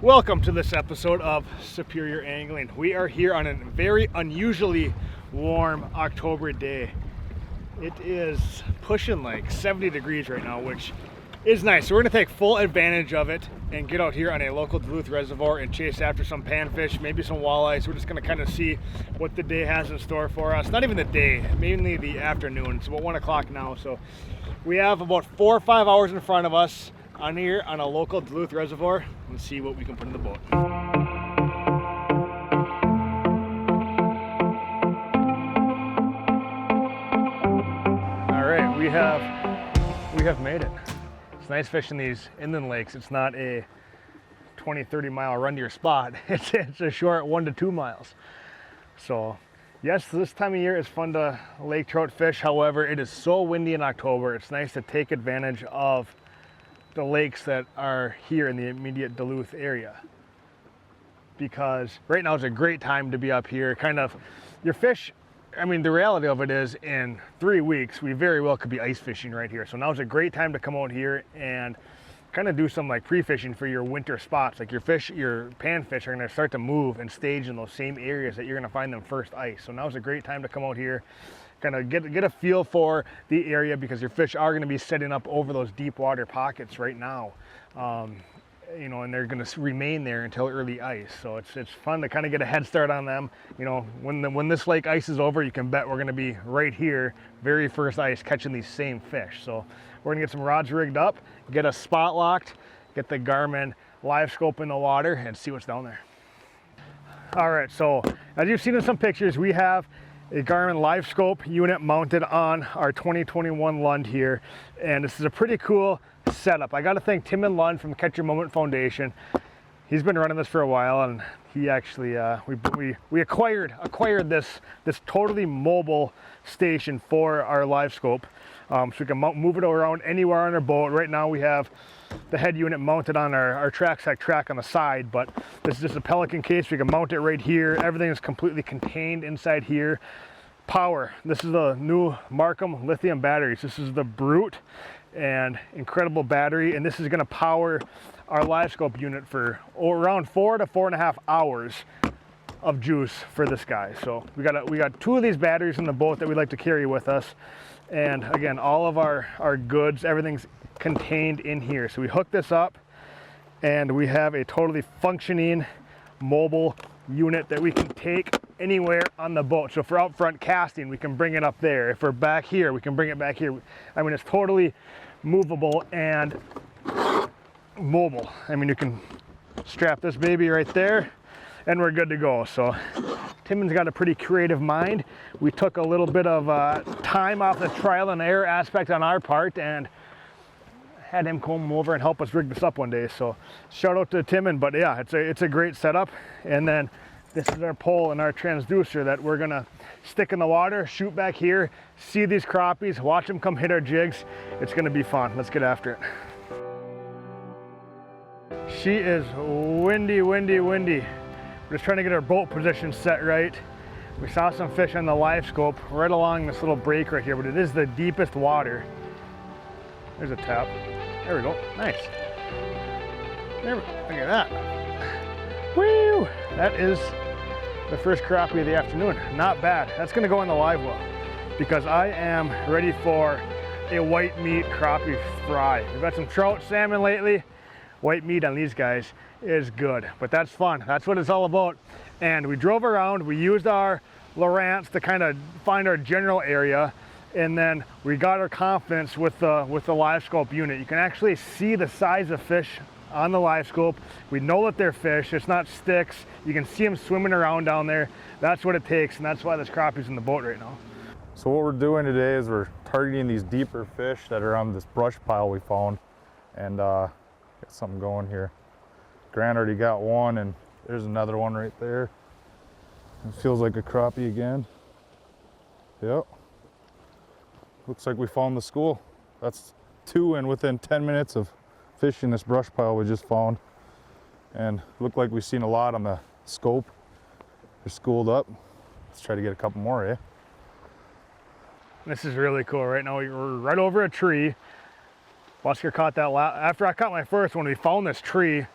Welcome to this episode of Superior Angling. We are here on a very unusually warm October day. It is pushing like 70 degrees right now, which is nice. So we're gonna take full advantage of it and get out here on a local Duluth reservoir and chase after some panfish, maybe some walleyes. We're just gonna kind of see what the day has in store for us. Not even the day, mainly the afternoon. It's about 1 o'clock now. So we have about 4 or 5 hours in front of us on here on a local Duluth reservoir and see what we can put in the boat. All right, we have made it. It's nice fishing these inland lakes. It's not a 20-30 mile run to your spot. It's a short 1 to 2 miles. So yes, this time of year is fun to lake trout fish. However, it is so windy in October. It's nice to take advantage of the lakes that are here in the immediate Duluth area, because right now is a great time to be up here. Kind of your fish, I mean, the reality of it is in 3 weeks we very well could be ice fishing right here. So now is a great time to come out here and kind of do some like pre-fishing for your winter spots. Like your panfish are going to start to move and stage in those same areas that you're going to find them first ice. So now is a great time to come out here, kind of get a feel for the area, because your fish are going to be setting up over those deep water pockets right now. You know, and they're going to remain there until early ice. So it's fun to kind of get a head start on them. You know, when this lake ice is over, you can bet we're going to be right here, very first ice, catching these same fish. So we're going to get some rods rigged up, get a spot locked, get the Garmin Livescope in the water, and see what's down there. All right, so as you've seen in some pictures, we have a Garmin Livescope unit mounted on our 2021 Lund here, and this is a pretty cool setup. I got to thank Tim and Lund from Catch Your Moment Foundation. He's been running this for a while, and he actually we acquired this totally mobile station for our Livescope, so we can move it around anywhere on our boat. Right now we have the head unit mounted on our track on the side, but this is just a Pelican case. We can mount it right here. Everything is completely contained inside here. Power, this is the new Markham lithium batteries. This is the Brute, and incredible battery, and this is going to power our Livescope unit for around 4 to 4.5 hours of juice for this guy. So we got 2 of these batteries in the boat that we like to carry with us, and again, all of our goods, everything's contained in here. So we hook this up, and we have a totally functioning mobile unit that we can take anywhere on the boat. So if we're out front casting, we can bring it up there. If we're back here, we can bring it back here. I mean, it's totally movable and mobile. I mean, you can strap this baby right there and we're good to go. So Timon's got a pretty creative mind. We took a little bit of time off the trial and error aspect on our part and had him come over and help us rig this up one day. So shout out to Timon. But yeah, it's a great setup. And then this is our pole and our transducer that we're gonna stick in the water, shoot back here, see these crappies, watch them come hit our jigs. It's gonna be fun. Let's get after it. She is windy, windy, windy. We're just trying to get our boat position set right. We saw some fish on the Livescope right along this little break right here, but it is the deepest water. There's a tap. There we go. Nice. Look at that. Woo! That is the first crappie of the afternoon. Not bad. That's going to go in the live well, because I am ready for a white meat crappie fry. We've had some trout, salmon lately. White meat on these guys is good, but that's fun. That's what it's all about. And we drove around. We used our Lowrance to kind of find our general area. And then we got our confidence with the Livescope unit. You can actually see the size of fish on the Livescope. We know that they're fish. It's not sticks. You can see them swimming around down there. That's what it takes, and that's why this crappie's in the boat right now. So what we're doing today is we're targeting these deeper fish that are on this brush pile we found, and got something going here. Grant already got one, and there's another one right there. It feels like a crappie again. Yep. Looks like we found the school. That's 2 and within 10 minutes of fishing this brush pile we just found. And looked like we've seen a lot on the scope. They're schooled up. Let's try to get a couple more, eh? This is really cool. Right now we're right over a tree. Busker caught that after I caught my first one. We found this tree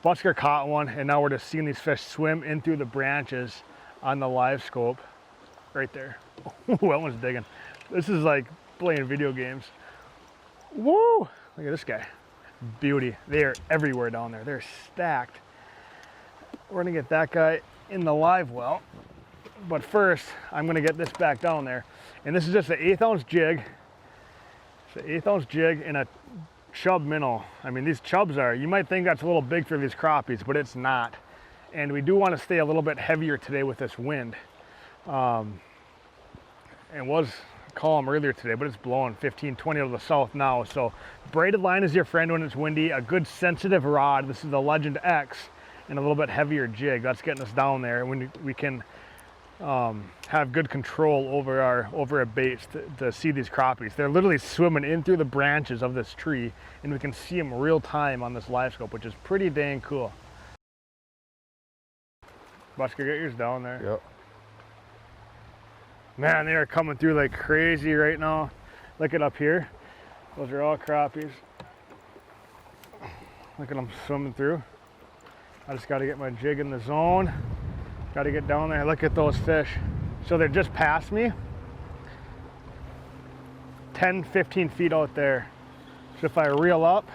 Busker caught one, and now we're just seeing these fish swim in through the branches on the Livescope. Right there. That one's digging. This is like playing video games. Woo! Look at this guy. Beauty. They are everywhere down there. They're stacked. We're gonna get that guy in the live well. But first, I'm gonna get this back down there. And this is just an 1/8 ounce jig. It's an 1/8 ounce jig and a chub minnow. I mean, these chubs are, you might think that's a little big for these crappies, but it's not. And we do want to stay a little bit heavier today with this wind. It was calm earlier today, but it's blowing 15, 20 out of the south now. So braided line is your friend when it's windy. A good sensitive rod. This is the Legend X, and a little bit heavier jig. That's getting us down there when we can have good control over our baits to see these crappies. They're literally swimming in through the branches of this tree, and we can see them real time on this Livescope, which is pretty dang cool. Busker, get yours down there. Yep. Man, they are coming through like crazy right now. Look at up here. Those are all crappies. Look at them swimming through. I just got to get my jig in the zone. Got to get down there. Look at those fish. So they're just past me. 10, 15 feet out there. So if I reel up,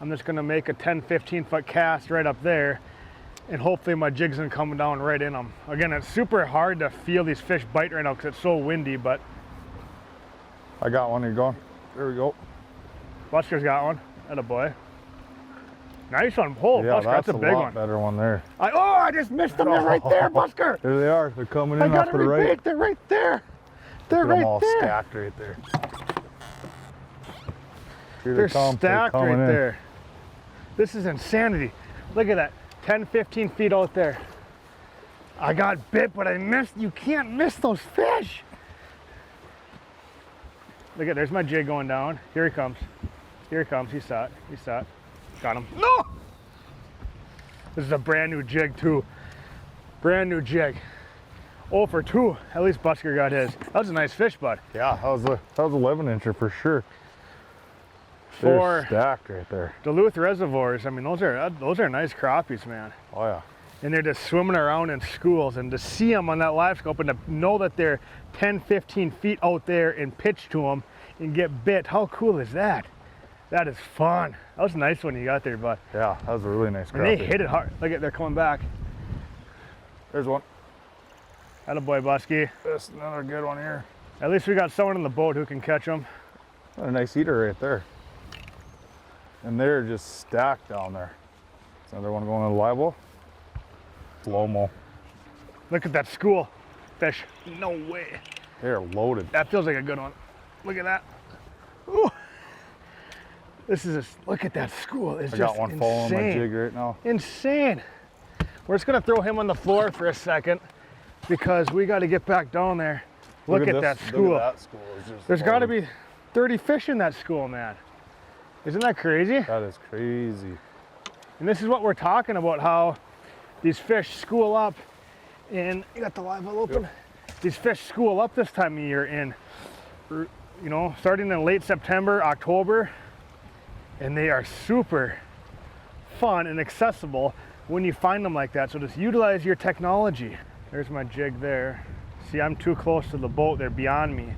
I'm just going to make a 10, 15 foot cast right up there. And hopefully my jig's gonna come down right in them. Again, it's super hard to feel these fish bite right now because it's so windy, but. I got one, you're going. There we go. Busker's got one. Atta boy. Nice one. Oh, Yeah, Busker, that's a big one. Better one there. I just missed them. They're right there, Busker. There they are. They're coming in I got off to the right. They're right there. They're Look at them right all there. stacked right there. Here They're they come. stacked They're right coming in. there. This is insanity. Look at that. 10, 15 feet out there. I got bit, but I missed. You can't miss those fish. Look at, there's my jig going down. Here he comes. Here he comes. He saw it. He saw it. Got him. No! This is a brand new jig too. Brand new jig. 0 for 2. At least Busker got his. That was a nice fish, bud. Yeah, that was 11 incher for sure. For They're stacked right there. Duluth reservoirs, I mean, those are nice crappies, man. Oh yeah. And they're just swimming around in schools, and to see them on that Livescope and to know that they're 10, 15 feet out there and pitch to them and get bit, how cool is that? That is fun. That was a nice one you got there, bud. Yeah, that was a really nice And crappie. they hit it hard. Look at, they're coming back. There's one. Atta boy, Busky. That's another good one here. At least we got someone in the boat who can catch them. A nice eater right there. And they're just stacked down there. There's another one going to the live well. Slow-mo. Look at that school fish. No way. They're loaded. That feels like a good one. Look at that. Ooh. This is look at that school. It's I just got one insane. following my jig right now. Insane. We're just gonna throw him on the floor for a second because we got to get back down there. Look at that school. Look at that school. It's just There's got to loaded. be 30 fish in that school, man. Isn't that crazy? That is crazy. And this is what we're talking about, how these fish school up and you got the live well open. Yep. These fish school up this time of year in, you know, starting in late September, October, and they are super fun and accessible when you find them like that. So just utilize your technology. There's my jig there. See, I'm too close to the boat. They're beyond me.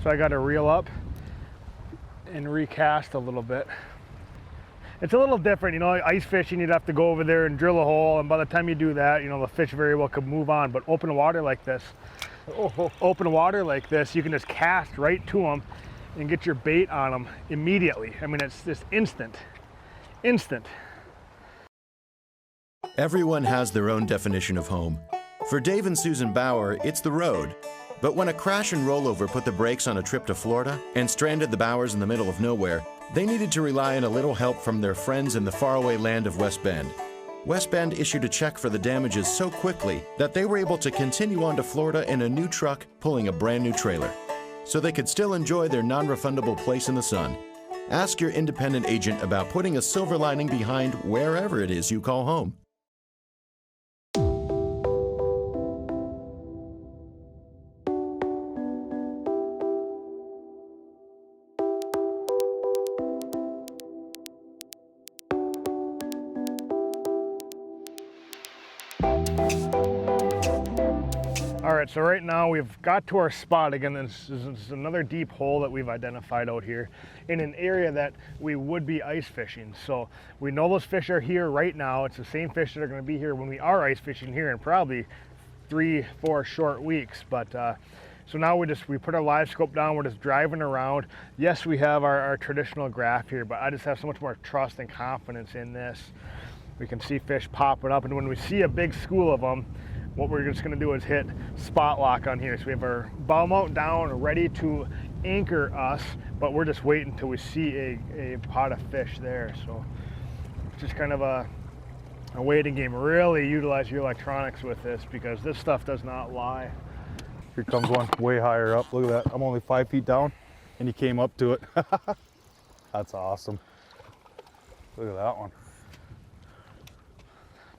So I got to reel up and recast a little bit. It's a little different, you know, ice fishing, you'd have to go over there and drill a hole, and by the time you do that, you know, the fish very well could move on. But open water like this, you can just cast right to them and get your bait on them immediately. I mean, it's just instant. Everyone has their own definition of home. For Dave and Susan Bauer, it's the road. But when a crash and rollover put the brakes on a trip to Florida and stranded the Bauers in the middle of nowhere, they needed to rely on a little help from their friends in the faraway land of West Bend. West Bend issued a check for the damages so quickly that they were able to continue on to Florida in a new truck pulling a brand new trailer, so they could still enjoy their non-refundable place in the sun. Ask your independent agent about putting a silver lining behind wherever it is you call home. right, so right now we've got to our spot again. This is another deep hole that we've identified out here in an area that we would be ice fishing. So we know those fish are here right now. It's the same fish that are going to be here when we are ice fishing here in probably 3-4 short weeks. But so now we put our live scope down, we're just driving around. Yes, we have our traditional graph here, but I just have so much more trust and confidence in this. We can see fish popping up, and when we see a big school of them, what we're just gonna do is hit spot lock on here. So we have our bow mount down, ready to anchor us, but we're just waiting until we see a pot of fish there. So it's just kind of a waiting game. Really utilize your electronics with this because this stuff does not lie. Here comes one way higher up. Look at that. I'm only 5 feet down and he came up to it. That's awesome. Look at that one.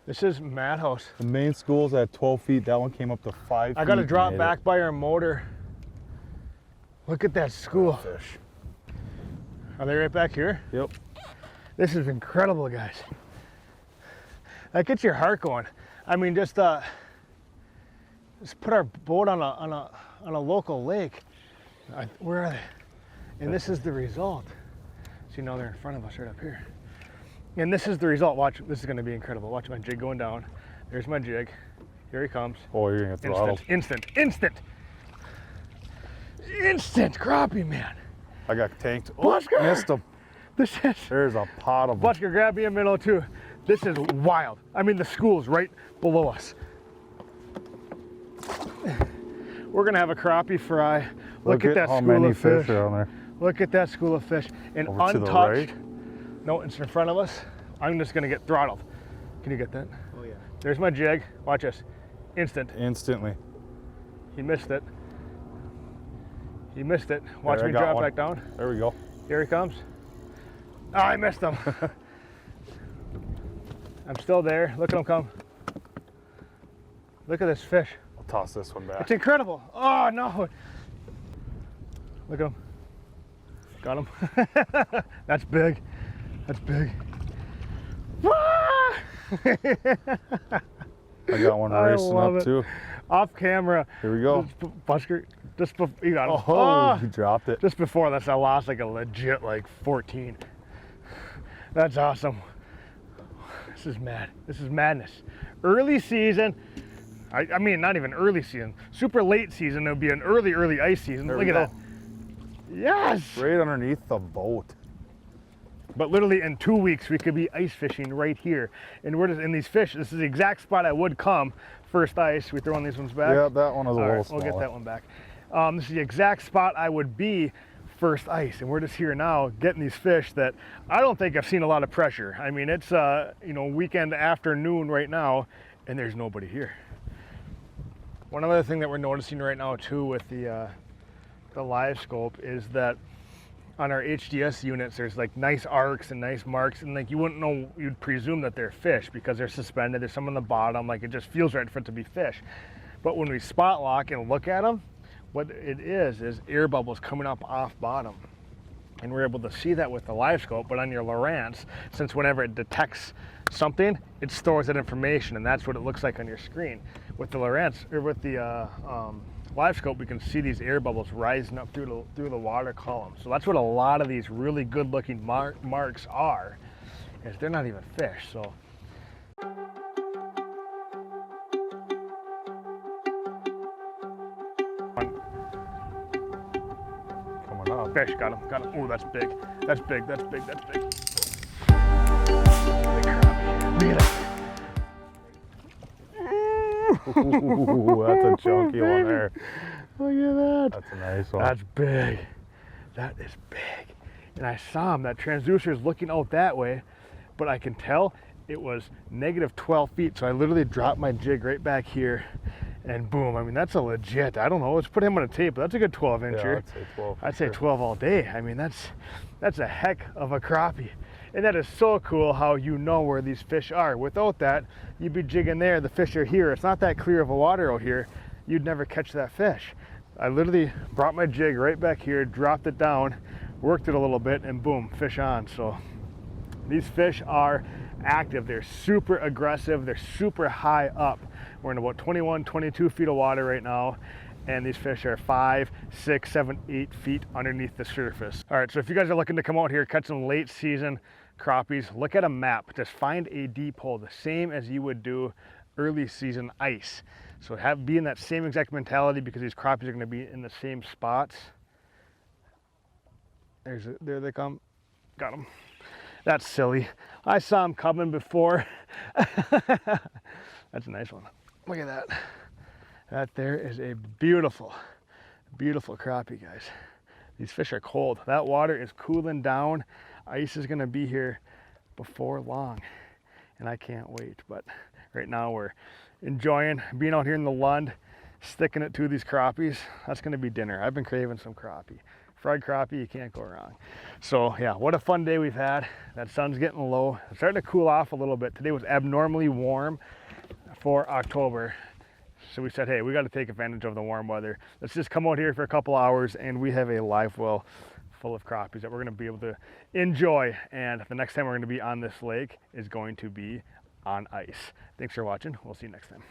This is Madhouse. The main school's at 12 feet. That one came up to 5 feet. I gotta drop back by our motor. Look at that school. Fish. Are they right back here? Yep. This is incredible, guys. That gets your heart going. I mean, just put our boat on a local lake. Where are they? And this is the result. See, now they're in front of us right up here. And this is the result. Watch, this is gonna be incredible. Watch my jig going down. There's my jig. Here he comes. Oh, you're gonna get throttled. Instant crappie, man. I got tanked. Oh, Busker! missed him. There's a pot of them. Busker, grab me a minnow too. This is wild. I mean, the school's right below us. We're gonna have a crappie fry. Look at that how school many of fish. fish are on there. Look at that school of fish. And Over to the untouched. right. No, it's in front of us. I'm just gonna get throttled. Can you get that? Oh yeah. There's my jig. Watch this. Instant. Instantly. He missed it. He missed it. Watch There, me I got drop one. back down. There we go. Here he comes. Oh, I missed him. I'm still there. Look at him come. Look at this fish. I'll toss this one back. It's incredible. Oh, no. Look at him. Got him. That's big. That's big. I got one I racing love up it. too. Off camera. Here we go. Busker, you got him. Oh, he dropped it. Just before this, I lost like a legit 14. That's awesome. This is mad. This is madness. Early season. I mean, not even early season. Super late season. It would be an early ice season. There Look we at go. that. Yes. Right underneath the boat. But literally in 2 weeks, we could be ice fishing right here. And we're just in these fish. This is the exact spot I would come first ice. We throwing these ones back? Yeah, that one is a All little right, smaller. we'll get that one back. This is the exact spot I would be first ice. And we're just here now getting these fish that I don't think I've seen a lot of pressure. I mean, it's weekend afternoon right now and there's nobody here. One other thing that we're noticing right now too with the Livescope is that on our HDS units, there's like nice arcs and nice marks, and like you wouldn't know, you'd presume that they're fish because they're suspended. There's some on the bottom, like it just feels right for it to be fish. But when we spot lock and look at them, what it is air bubbles coming up off bottom. And we're able to see that with the Livescope, but on your Lowrance, since whenever it detects something, it stores that information, and that's what it looks like on your screen. With the Lowrance, or with the Livescope, we can see these air bubbles rising up through the water column. So that's what a lot of these really good looking marks are, is they're not even fish. So Coming up. fish, got him. Oh, that's big. That's big. Look at that. Ooh, that's a chunky one there. Look at that. That's a nice one. That's big. That is big. And I saw him, that transducer is looking out that way, but I can tell it was negative 12 feet. So I literally dropped my jig right back here and boom. I mean, that's a legit, I don't know, let's put him on a tape, but that's a good 12 incher. Yeah, I'd say 12. I'd say 12 all day. I mean, that's a heck of a crappie. And that is so cool how you know where these fish are. Without that, you'd be jigging there, the fish are here. It's not that clear of a water out here. You'd never catch that fish. I literally brought my jig right back here, dropped it down, worked it a little bit, and boom, fish on. So these fish are active. They're super aggressive. They're super high up. We're in about 21, 22 feet of water right now. And these fish are 5, 6, 7, 8 feet underneath the surface. All right, so if you guys are looking to come out here, catch some late season crappies, look at a map. Just find a deep hole, the same as you would do early season ice. So be in that same exact mentality, because these crappies are gonna be in the same spots. There they come, got them. That's silly. I saw them coming before. That's a nice one. Look at that. That there is a beautiful, beautiful crappie, guys. These fish are cold. That water is cooling down. Ice is gonna be here before long, and I can't wait. But right now we're enjoying being out here in the Lund, sticking it to these crappies. That's gonna be dinner. I've been craving some crappie. Fried crappie, you can't go wrong. So yeah, what a fun day we've had. That sun's getting low. It's starting to cool off a little bit. Today was abnormally warm for October. So we said, hey, we got to take advantage of the warm weather. Let's just come out here for a couple hours, and we have a live well full of crappies that we're going to be able to enjoy. And the next time we're going to be on this lake is going to be on ice. Thanks for watching. We'll see you next time.